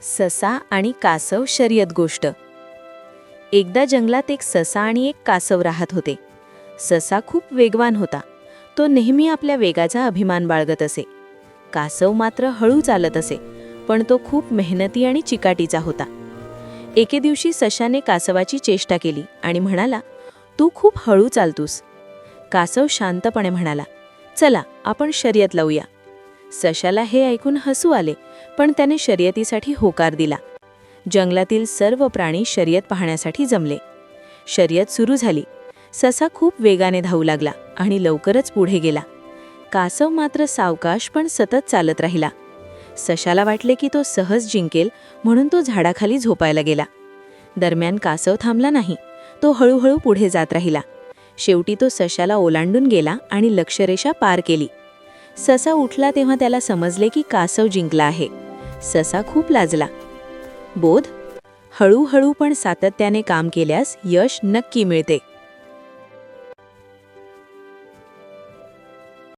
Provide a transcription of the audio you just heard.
ससा आणि कासव शर्यत गोष्ट. एकदा जंगलात एक ससा आणि एक कासव राहत होते. ससा खूप वेगवान होता. तो नेहमी आपल्या वेगाचा अभिमान बाळगत असे. कासव मात्र हळू चालत असे, पण तो खूप मेहनती आणि चिकाटीचा होता. एके दिवशी सशाने कासवाची चेष्टा केली आणि म्हणाला, "तू खूप हळू चालतोस." कासव शांतपणे म्हणाला, "चला आपण शर्यत लावूया." सशाला हे ऐकून हसू आले, पण त्याने शर्यतीसाठी होकार दिला. जंगलातील सर्व प्राणी शर्यत पाहण्यासाठी जमले. शर्यत सुरू झाली. ससा खूप वेगाने धावू लागला आणि लवकरच पुढे गेला. कासव मात्र सावकाश पण सतत चालत राहिला. सशाला वाटले की तो सहज जिंकेल, म्हणून तो झाडाखाली झोपायला गेला. दरम्यान कासव थांबला नाही. तो हळूहळू पुढे जात राहिला. शेवटी तो सशाला ओलांडून गेला आणि लक्ष्यरेषा पार केली. ससा उठला तेव्हा त्याला समजले की कासव जिंकला आहे. ससा खूप लाजला. बोध: हळूहळू पण सातत्याने काम केल्यास यश नक्की मिळते.